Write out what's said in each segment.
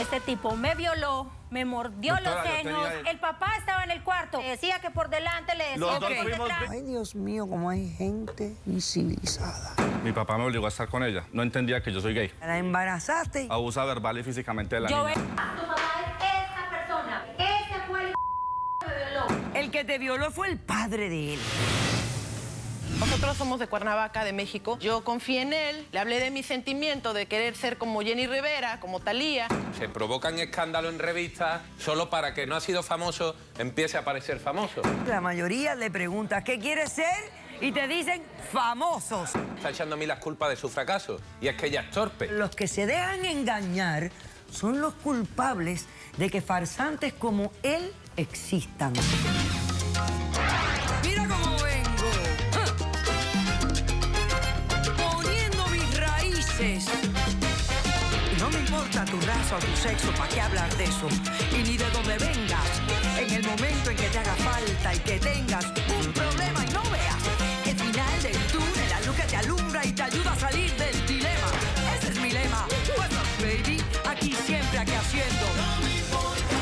Este tipo me violó, me mordió Doctora, los senos. El papá estaba en el cuarto. Le decía que por delante, le decía Los dos que por fuimos detrás. Ay, Dios mío, cómo hay gente incivilizada. Mi papá me obligó a estar con ella. No entendía que yo soy gay. ¿La embarazaste? Abusa verbal y físicamente de la Yo niña. Tu mamá es esta persona. Este fue el que me violó. El que te violó fue el padre de él. Nosotros somos de Cuernavaca, de México. Yo confié en él, le hablé de mi sentimiento de querer ser como Jenny Rivera, como Thalía. Se provocan escándalos en revistas solo para que no ha sido famoso empiece a parecer famoso. La mayoría le pregunta ¿qué quieres ser? Y te dicen famosos. Está echando a mí las culpas de su fracaso y es que ella es torpe. Los que se dejan engañar son los culpables de que farsantes como él existan. Mira cómo vengo. Poniendo mis raíces. Y no me importa tu raza o tu sexo, ¿para qué hablar de eso? Y ni de dónde vengas. En el momento en que te haga falta y que tengas un problema y no veas el final del túnel, la luz que te alumbra y te ayuda a salir del dilema. Ese es mi lema. What's up, baby? Aquí siempre, aquí haciendo. No me importa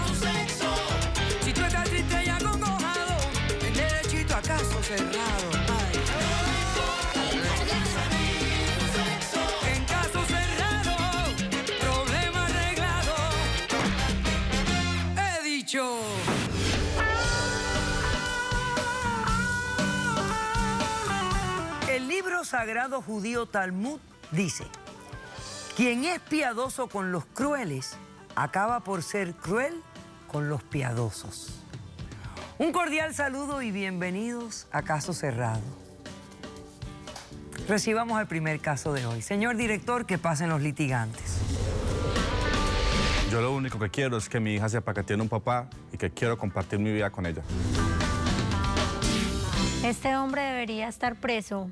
tu sexo. Si tú estás triste y acongojado, el derechito a caso cerrado. Ay. En caso cerrado, problema arreglado. He dicho. El libro sagrado judío Talmud dice: quien es piadoso con los crueles, acaba por ser cruel con los piadosos. Un cordial saludo y bienvenidos a Caso Cerrado. Recibamos el primer caso de hoy. Señor director, que pasen los litigantes. Yo lo único que quiero es que mi hija sepa que tiene un papá y que quiero compartir mi vida con ella. Este hombre debería estar preso,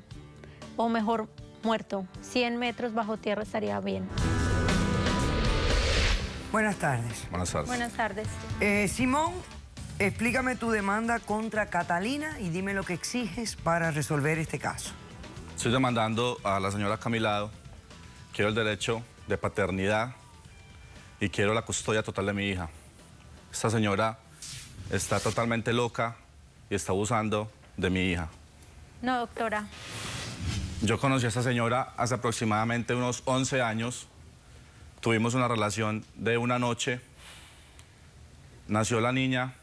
o mejor, muerto. 100 metros bajo tierra estaría bien. Buenas tardes. Buenas tardes. Buenas tardes. Simón, explícame tu demanda contra Catalina y dime lo que exiges para resolver este caso. Estoy demandando a la señora Camilado. Quiero el derecho de paternidad y quiero la custodia total de mi hija. Esta señora está totalmente loca y está abusando de mi hija. No, doctora. Yo conocí a esta señora hace aproximadamente unos 11 años. Tuvimos una relación de una noche. Nació la niña.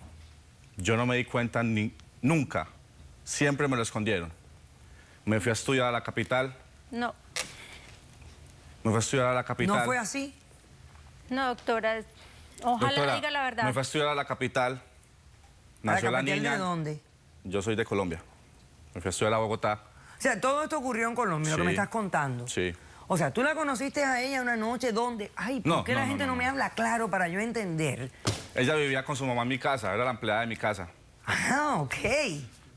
Yo no me di cuenta nunca. Siempre me lo escondieron. Me fui a estudiar a la capital. No, Me fui a estudiar a la capital. ¿No fue así? no, doctora. Ojalá Doctora, diga la verdad. me fui a estudiar a la capital. ¿A la Nació la capital niña. de dónde? Yo soy de Colombia. Me fui a estudiar a Bogotá. O sea, todo esto ocurrió en Colombia, lo que Sí. me estás contando. Sí. O sea, tú la conociste a ella una noche donde... Ay, ¿por No, qué la no, gente no, no me habla claro para yo entender? Ella vivía con su mamá en mi casa. Era la empleada de mi casa. Ah, ok.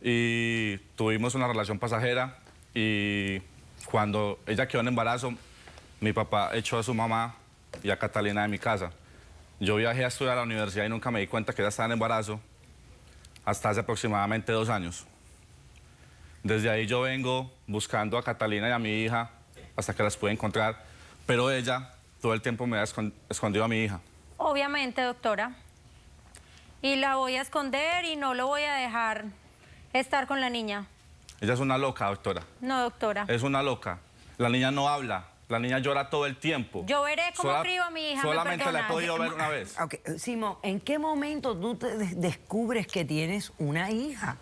Y tuvimos una relación pasajera. Y cuando ella quedó en embarazo, mi papá echó a su mamá y a Catalina de mi casa. Yo viajé a estudiar a la universidad y nunca me di cuenta que ella estaba en embarazo hasta hace aproximadamente 2 años. Desde ahí yo vengo buscando a Catalina y a mi hija hasta que las pude encontrar, pero ella todo el tiempo me ha escondido a mi hija. Obviamente, doctora. Y la voy a esconder y no lo voy a dejar estar con la niña. Ella es una loca, doctora. No, doctora. Es una loca. La niña no habla. La niña llora todo el tiempo. Yo veré cómo crío a mi hija. ¿me Solamente la he perdonas? podido ver una vez. Ok, Simón, ¿en qué momento tú te descubres que tienes una hija?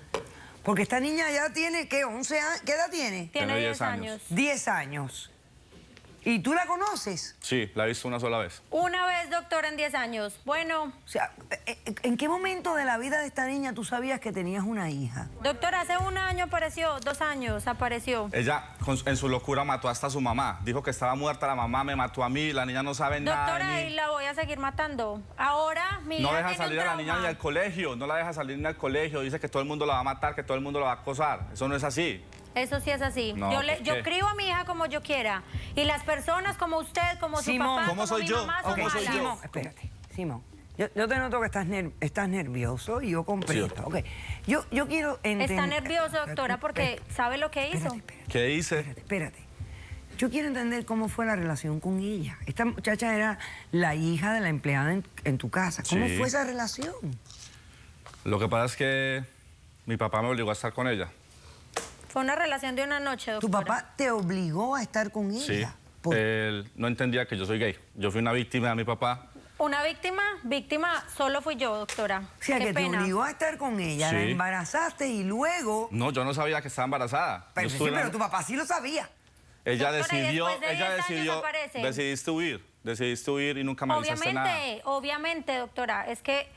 Porque esta niña ya tiene, ¿qué? 11 años. ¿Qué edad tiene? Tiene Tiene 10 10 años. años. 10 años. ¿Y tú la conoces? Sí, la he visto una sola vez. Una vez, doctora, en 10 años. Bueno, O sea, ¿en qué momento de la vida de esta niña tú sabías que tenías una hija? doctora, hace 1 año apareció, 2 años apareció. Ella, en su locura, mató hasta a su mamá. Dijo que estaba muerta la mamá, me mató a mí. La niña no sabe nada Doctora, de y mí. la voy a seguir matando. Ahora mi No hija deja tiene salir un a la niña trauma. ni al colegio. No la deja salir ni al colegio. Dice que todo el mundo la va a matar, que todo el mundo la va a acosar. Eso no es así. Eso sí es así. No, yo, ¿por qué? yo crío a mi hija como yo quiera. Y las personas como usted, como Simón, su papá, ¿cómo como soy mi yo? mamá, son ¿Cómo soy malas. yo? Simón, espérate, Simón. Yo te noto que estás nervioso y yo comprendo. Sí. Ok, yo quiero entender... Está nervioso, doctora, porque ¿sabe lo que hizo? Espérate, ¿Qué hice? espérate. Yo quiero entender cómo fue la relación con ella. Esta muchacha era la hija de la empleada en tu casa. ¿Cómo Sí. fue esa relación? Lo que pasa es que mi papá me obligó a estar con ella. Fue una relación de una noche, ¿Tu doctora. papá te obligó a estar con Sí. ella? ¿Por Él no entendía que yo soy gay. Yo fui una víctima de mi papá. Una víctima solo fui yo, doctora. O sea, Qué que pena. te obligó a estar con ella, la Sí. embarazaste y luego... No, yo no sabía que estaba embarazada. Pero, Yo sí, estuve en la- pero tu papá sí lo sabía. Ella Doctora, y decidió, después de 10 años decidió, aparece. decidiste huir y nunca me avisaste nada. Obviamente, doctora, es que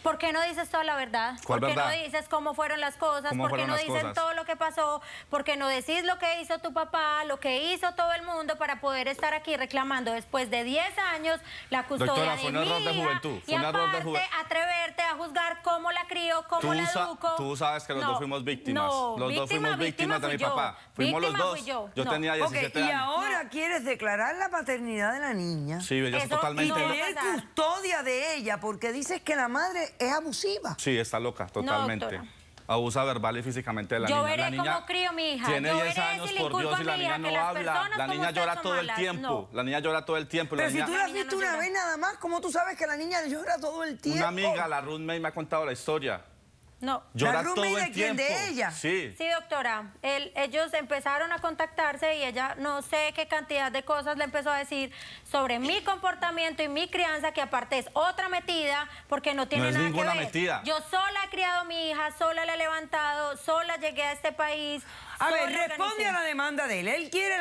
¿por qué no dices toda la verdad? ¿Cuál ¿Por qué verdad? no dices cómo fueron las cosas? ¿Cómo ¿Por qué fueron no las dices cosas? todo lo que pasó? ¿Por qué no decís lo que hizo tu papá, lo que hizo todo el mundo para poder estar aquí reclamando después de 10 años la custodia Doctora, de fue un mi error de hija? juventud, Y fue un error de aparte, juventud. atreverte a juzgar cómo la crió, cómo la educó. Tú sabes que los dos fuimos víctimas. No, Los dos fuimos víctimas de mi papá. Fuimos los Víctima dos. fui yo. Yo No. tenía Ok, 17 y años. ahora quieres declarar la paternidad de la niña. Sí, ella es Eso totalmente... no va a Tener pasar. custodia de ella porque dices que la madre es abusiva. Sí, está loca, totalmente. doctora. Abusa verbal y físicamente de la Yo niña. veré la niña cómo crío a mi hija. Tiene Yo 10 veré años, si le por inculco Dios, a y la mi niña hija no que las habla. personas La como niña usted llora son todo el malas. tiempo. No. La niña llora todo el tiempo. y la Pero si niña... tú la has niña visto no una llora. vez nada más, ¿cómo tú sabes que la niña llora todo el tiempo? Una amiga, la roommate, me ha contado la historia. No. Llora roommate todo de el quién, tiempo. de ella. Sí. Sí, doctora. Ellos empezaron a contactarse y ella no sé qué cantidad de cosas le empezó a decir sobre mi comportamiento y mi crianza, que aparte es otra metida, porque no tiene No es nada ninguna que ver. metida. Yo sola he criado a mi hija, sola la he levantado, sola llegué a este país. A ver, sola responde organicé. a la demanda de él. Él quiere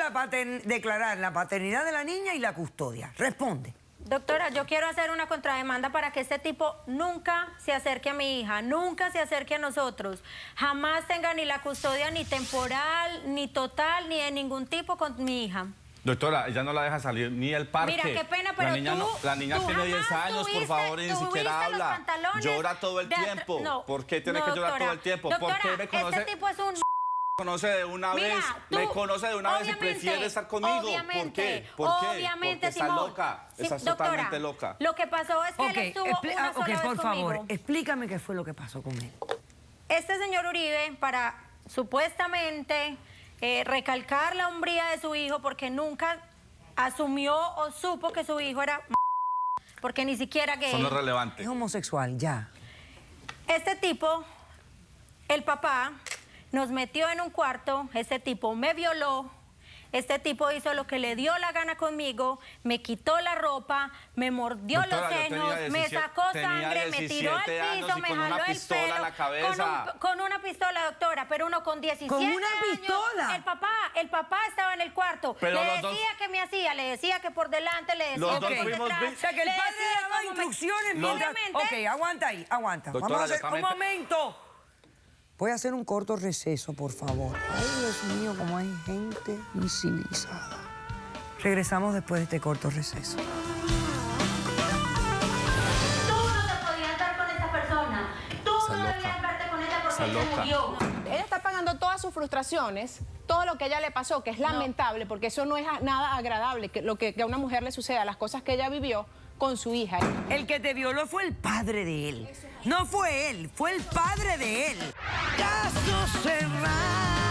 declarar la paternidad de la niña y la custodia. Responde. Doctora, yo quiero hacer una contrademanda para que este tipo nunca se acerque a mi hija, nunca se acerque a nosotros, jamás tenga ni la custodia ni temporal, ni total, ni de ningún tipo con mi hija. Doctora, ella no la deja salir ni el parque. Mira, qué pena, pero la niña, tú, la niña tú tiene 10 jamás años, por tuviste- favor, y ni tuviste siquiera los habla. pantalones Llora todo el de tiempo. no, ¿Por qué tiene no, que llorar doctora. todo el tiempo? Doctora, ¿Por qué me conoce? este tipo es un... Conoce de una Mira, vez, tú, me conoce de una vez y obviamente, prefiere estar conmigo. ¿Por obviamente, qué? ¿Por qué? obviamente, Porque está Simón. loca, Sí, estás doctora, totalmente loca. Lo que pasó es que él estuvo una sola vez por conmigo. favor, explícame qué fue lo que pasó con él. Este señor Uribe, para supuestamente recalcar la hombría de su hijo, porque nunca asumió o supo que su hijo era porque ni siquiera gay. Son los relevantes. Es homosexual, ya. Este tipo, el papá, nos metió en un cuarto, este tipo me violó, este tipo hizo lo que le dio la gana conmigo, me quitó la ropa, me mordió Doctora, los yo tenía senos, me 17 sacó sangre, me tiró al 17 años piso, y me con una jaló el pistola en pelo. la cabeza. Con una pistola, doctora, pero uno con 17 ¿Con una años, pistola? El papá estaba en el cuarto. Pero le los dos- decía que me hacía, le decía que por delante, le decía Los que dos por fuimos detrás. vi- O sea, que el le padre decía daba cómo me- instrucciones mientras... Obviamente. Ok, aguanta ahí, aguanta. Doctora, Vamos a hacer yo un también momento. Voy a hacer un corto receso, por favor. Ay, Dios mío, cómo hay gente incivilizada. Regresamos después de este corto receso. Tú no te podías dar con esta persona. Tú Está no loca. debías verte con ella porque Está se loca. murió. Ella está pagando todas sus frustraciones, todo lo que a ella le pasó, que es lamentable, porque eso no es nada agradable, que lo que a una mujer le suceda, las cosas que ella vivió con su hija. El que te violó fue el padre de él. No fue él, fue el padre de él. Caso cerrado.